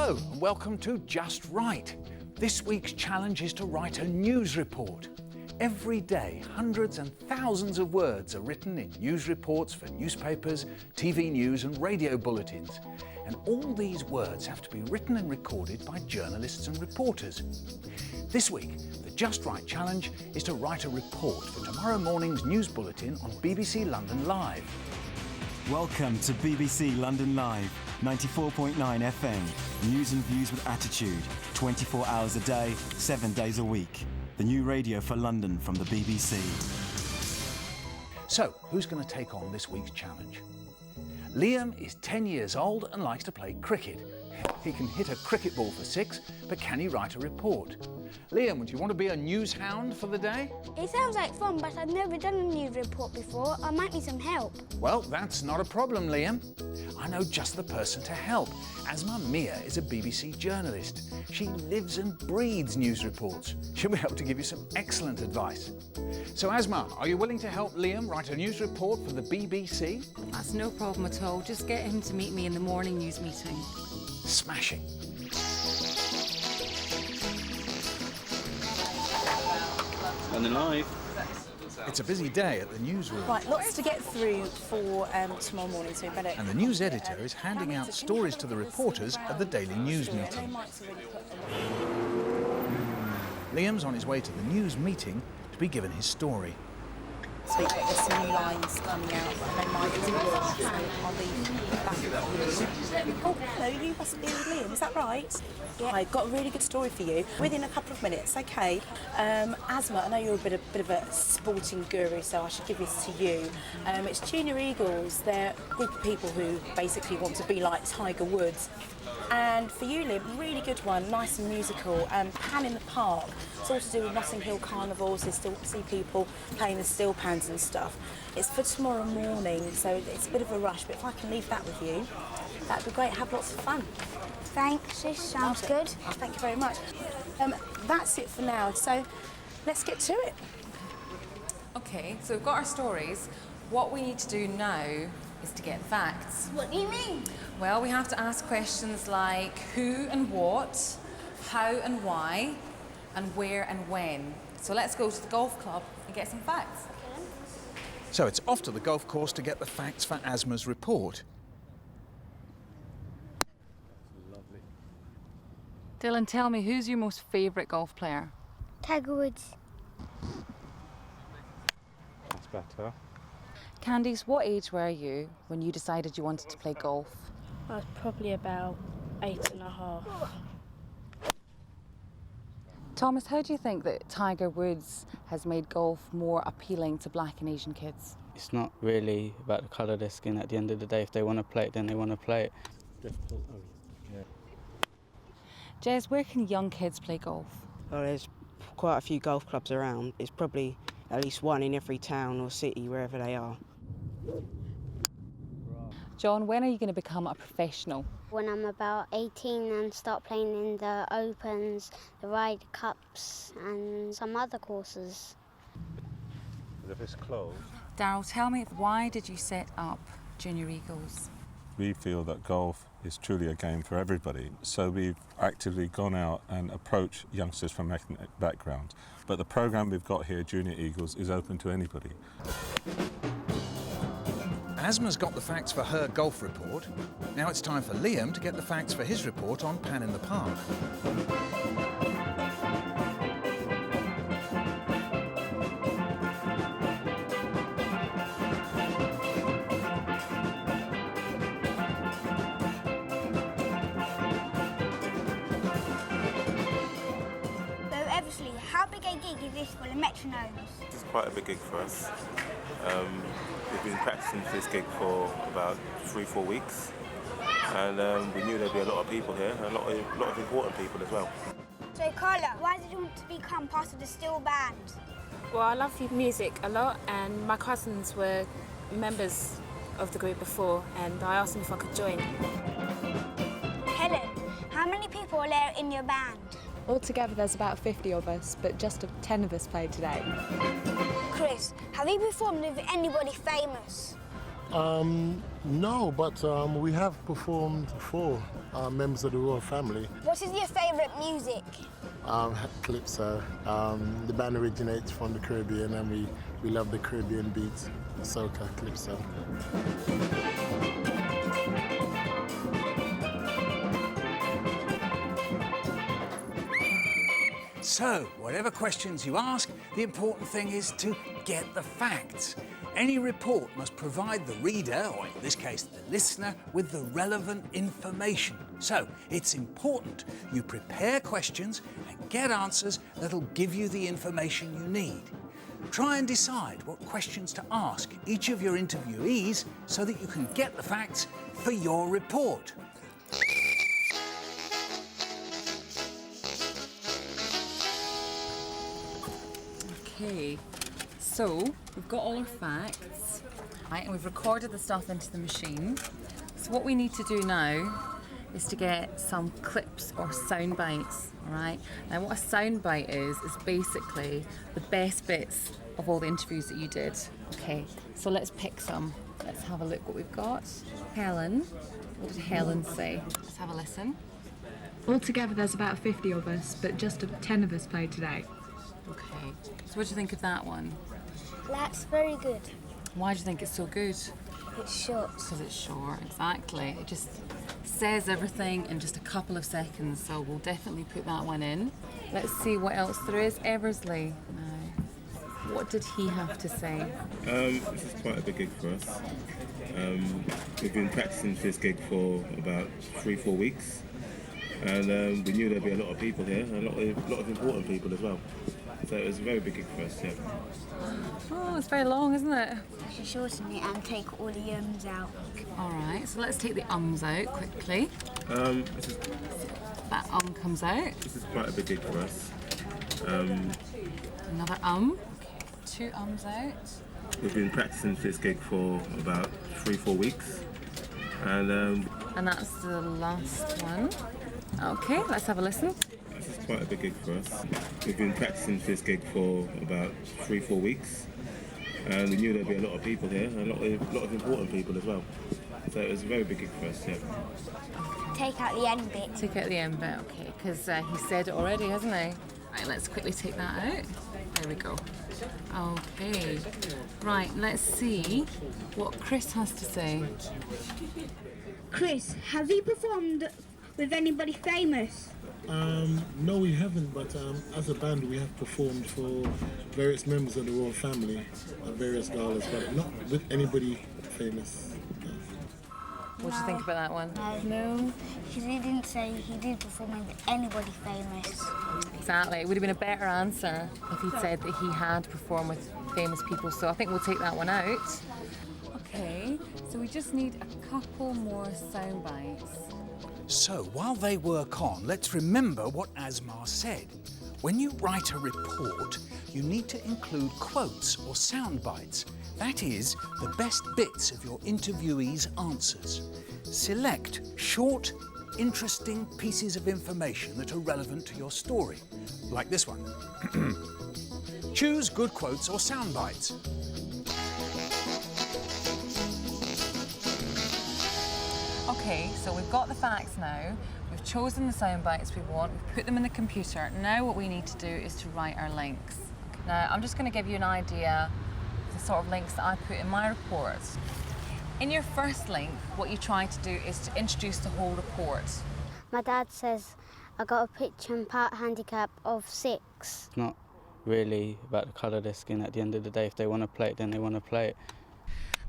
Hello and welcome to Just Right. This week's challenge is to write a news report. Every day, hundreds and thousands of words are written in news reports for newspapers, TV news and radio bulletins. And all these words have to be written and recorded by journalists and reporters. This week, the Just Right challenge is to write a report for tomorrow morning's news bulletin on BBC London Live. Welcome to BBC London Live, 94.9 FM. News and views with attitude, 24 hours a day, 7 days a week. The new radio for London from the BBC. So, who's going to take on this week's challenge? Liam is 10 years old and likes to play cricket. He can hit a cricket ball for 6, but can he write a report? Liam, would you want to be a news hound for the day? It sounds like fun, but I've never done a news report before. I might need some help. Well, that's not a problem, Liam. I know just the person to help. Asma Mia is a BBC journalist. She lives and breathes news reports. She'll be able to give you some excellent advice. So, Asma, are you willing to help Liam write a news report for the BBC? That's no problem at all. Just get him to meet me in the morning news meeting. Smashing. London Live. It's a busy day at the newsroom. Right, lots to get through for tomorrow morning, so we better... And the news editor is handing out stories to the reporters at the daily news meeting. Liam's on his way to the news meeting to be given his story. So there's some new lines coming out, but they might be English, so I'll leave that. Oh, hello, you must be Liam, is that right? Yeah. I've got a really good story for you within a couple of minutes, okay? Asma, I know you're a bit of a sporting guru, so I should give this to you. It's Junior Eagles. They're a group of people who basically want to be like Tiger Woods. And for you, Liam, really good one, nice and musical, Pan in the Park. It's all to do with Notting Hill carnivals. They still see people playing the steel pans and stuff. It's for tomorrow morning, so it's a bit of a rush, but if I can leave that with you, that'd be great. Have lots of fun. Thanks, this sounds good. Oh, thank you very much. That's it for now, so let's get to it. Okay, so we've got our stories. What we need to do now is to get facts. What do you mean? Well, we have to ask questions like who and what, how and why, and where and when. So let's go to the golf club and get some facts. So it's off to the golf course to get the facts for Asma's report. Dylan, tell me, who's your most favourite golf player? Tiger Woods. That's better. Candice, what age were you when you decided you wanted to play golf? I was probably about 8.5. Thomas, how do you think that Tiger Woods has made golf more appealing to black and Asian kids? It's not really about the colour of their skin. At the end of the day, if they want to play it, then they want to play it. Difficult. Yeah. Jez, where can young kids play golf? Well, there's quite a few golf clubs around. There's probably at least one in every town or city, wherever they are. John, when are you going to become a professional? When I'm about 18 and start playing in the Opens, the Ryder Cups and some other courses. But if it's closed... Darryl, tell me, why did you set up Junior Eagles? We feel that golf is truly a game for everybody, so we've actively gone out and approached youngsters from ethnic backgrounds. But the programme we've got here, Junior Eagles, is open to anybody. Asma's got the facts for her golf report. Now it's time for Liam to get the facts for his report on Pan in the Park. How big a gig is this for the metronomes? This is quite a big gig for us. We've been practicing for this gig for about 3-4 weeks, and we knew there'd be a lot of people here, a lot of important people as well. So Carla, why did you want to become part of the steel band? Well, I love music a lot, and my cousins were members of the group before, and I asked them if I could join. Helen, how many people are there in your band? Altogether there's about 50 of us, but just 10 of us played today. Chris, have you performed with anybody famous? No, but we have performed for members of the royal family. What is your favourite music? Calypso. The band originates from the Caribbean and we love the Caribbean beats, soca, calypso. So, whatever questions you ask, the important thing is to get the facts. Any report must provide the reader, or in this case the listener, with the relevant information. So, it's important you prepare questions and get answers that'll give you the information you need. Try and decide what questions to ask each of your interviewees so that you can get the facts for your report. Okay, so we've got all our facts, right, and we've recorded the stuff into the machine. So what we need to do now is to get some clips or sound bites, all right? Now what a sound bite is basically the best bits of all the interviews that you did. Okay, so let's pick some. Let's have a look what we've got. Helen, what did Helen say? Let's have a listen. Altogether there's about 50 of us, but just 10 of us played today. Okay, so what do you think of that one? That's very good. Why do you think it's so good? It's short. Because it's short, exactly. It just says everything in just a couple of seconds, so we'll definitely put that one in. Let's see what else there is. Eversley, now, what did he have to say? This is quite a big gig for us. We've been practicing for this gig for about 3-4 weeks, and we knew there'd be a lot of people here, a lot of important people as well. So it was a very big gig for us, yeah. Oh, it's very long, isn't it? I should shorten it and take all the ums out. All right, so let's take the ums out quickly. That comes out. This is quite a big gig for us. Another Okay, 2 ums out. We've been practicing for this gig for about 3-4 weeks, and that's the last one. Okay, let's have a listen. This is quite a big gig for us. We've been practicing for this gig for about 3-4 weeks, and we knew there'd be a lot of people here, a lot of important people as well. So it was a very big gig for us, yeah. Take out the end bit. Take out the end bit, okay, because he said it already, hasn't he? Right, let's quickly take that out. There we go. Okay. Right, let's see what Chris has to say. Chris, have you performed with anybody famous? No, we haven't, but as a band we have performed for various members of the royal family at various galas, but not with anybody famous. What do you think about that one? No. He didn't say he did perform with anybody famous. Exactly. It would have been a better answer if he'd said that he had performed with famous people, so I think we'll take that one out. Okay, so we just need a couple more sound bites. So, while they work on, let's remember what Asmar said. When you write a report, you need to include quotes or sound bites. That is, the best bits of your interviewee's answers. Select short, interesting pieces of information that are relevant to your story, like this one. Choose good quotes or sound bites. Okay, so we've got the facts now, we've chosen the sound bites we want, we've put them in the computer. Now what we need to do is to write our links. Now I'm just going to give you an idea of the sort of links that I put in my report. In your first link, what you try to do is to introduce the whole report. My dad says I got a pitch and putt handicap of 6. It's not really about the colour of their skin. At the end of the day, if they want to play it, then they want to play it.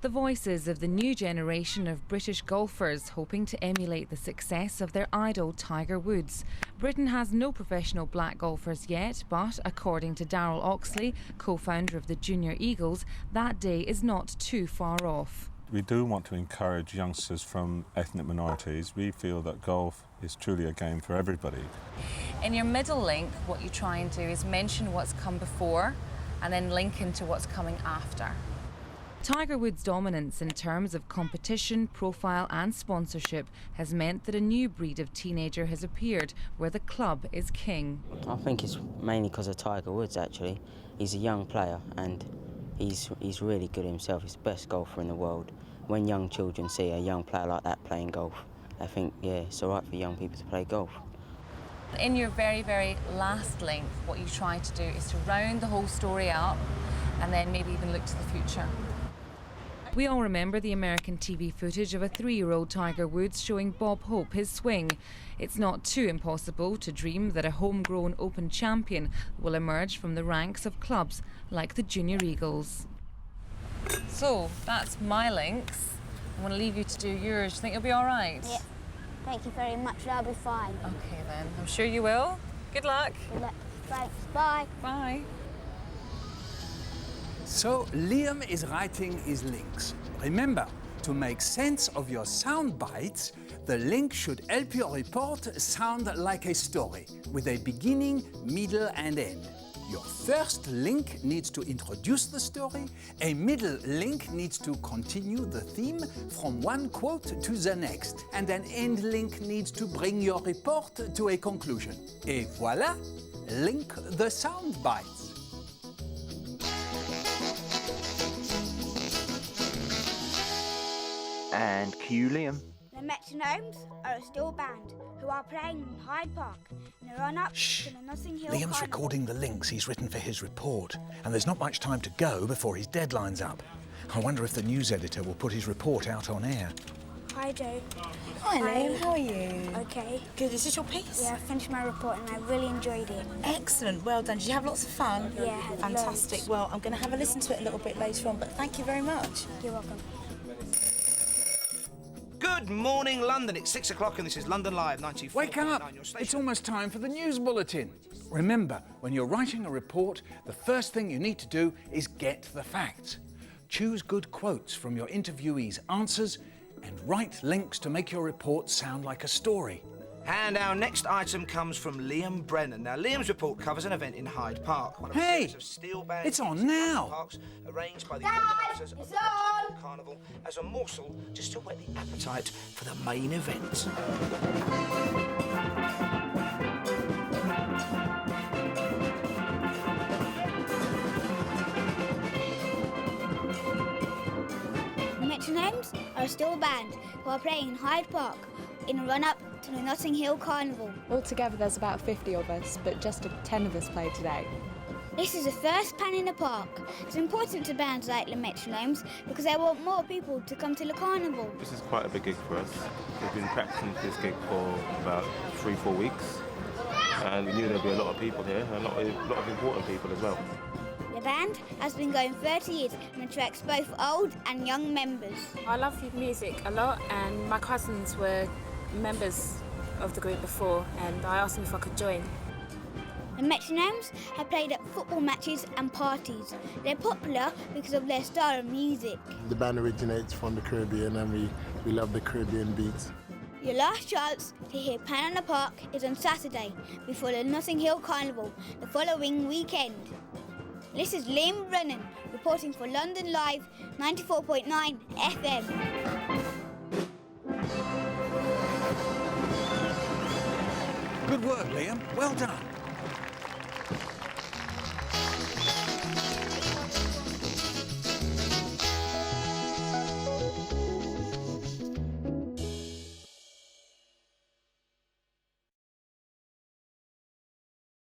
The voices of the new generation of British golfers hoping to emulate the success of their idol Tiger Woods. Britain has no professional black golfers yet, but according to Darryl Oxley, co-founder of the Junior Eagles, that day is not too far off. We do want to encourage youngsters from ethnic minorities. We feel that golf is truly a game for everybody. In your middle link, what you try and do is mention what's come before and then link into what's coming after. Tiger Woods' dominance in terms of competition, profile and sponsorship has meant that a new breed of teenager has appeared where the club is king. I think it's mainly because of Tiger Woods, actually. He's a young player and he's really good himself. He's the best golfer in the world when young children see a young player like that playing golf, they think, yeah, it's all right for young people to play golf. In your very, very last link, what you try to do is to round the whole story up and then maybe even look to the future. We all remember the American TV footage of a 3-year-old Tiger Woods showing Bob Hope his swing. It's not too impossible to dream that a homegrown Open champion will emerge from the ranks of clubs like the Junior Eagles. So, that's my links. I'm going to leave you to do yours. Do you think you'll be all right? Yeah. Thank you very much. I'll be fine. OK then. I'm sure you will. Good luck. Good luck. Thanks. Bye. Bye. So Liam is writing his links. Remember, to make sense of your sound bites, the link should help your report sound like a story, with a beginning, middle and end. Your first link needs to introduce the story, a middle link needs to continue the theme from one quote to the next, and an end link needs to bring your report to a conclusion. Et voilà, link the sound bites. And cue Liam. The Metronomes are a still band who are playing in Hyde Park in the run-up to the Notting Hill Liam's Carnival. recording the links he's written for his report, and there's not much time to go before his deadline's up. I wonder if the news editor will put his report out on air. Hi, Joe. Hi, Liam. How are you? Okay. Good. Is this your piece? Yeah, I finished my report and I really enjoyed it. Excellent. Well done. Did you have lots of fun? Yeah, I had Fantastic. loads. Well, I'm going to have a listen to it a little bit later on, but thank you very much. You're welcome. Good morning, London. It's 6 o'clock and this is London Live 94.9. Wake up! It's almost time for the news bulletin. Remember, when you're writing a report, the first thing you need to do is get the facts. Choose good quotes from your interviewees' answers and write links to make your report sound like a story. And our next item comes from Liam Brennan. Now, Liam's report covers an event in Hyde Park. One of a Hey! series of steel bands It's on now! parks arranged by the organisers of the Notting Hill Carnival as a morsel just to whet the appetite for the main event. The Metronomes are a still band who are playing in Hyde Park in a run-up to the Notting Hill Carnival. Altogether there's about 50 of us, but just 10 of us played today. This is the first pan in the park. It's important to bands like the Metronomes because they want more people to come to the carnival. This is quite a big gig for us. We've been practicing for this gig for about 3-4 weeks, and we knew there'd be a lot of people here, a lot of important people as well. The band has been going 30 years and attracts both old and young members. I love music a lot, and my cousins were members of the group before, and I asked them if I could join. The Metronomes have played at football matches and parties. They're popular because of their style of music. The band originates from the Caribbean and we love the Caribbean beats. Your last chance to hear Pan in the Park is on Saturday before the Notting Hill Carnival the following weekend. This is Liam Brennan reporting for London Live 94.9 FM. Good work, Liam. Well done.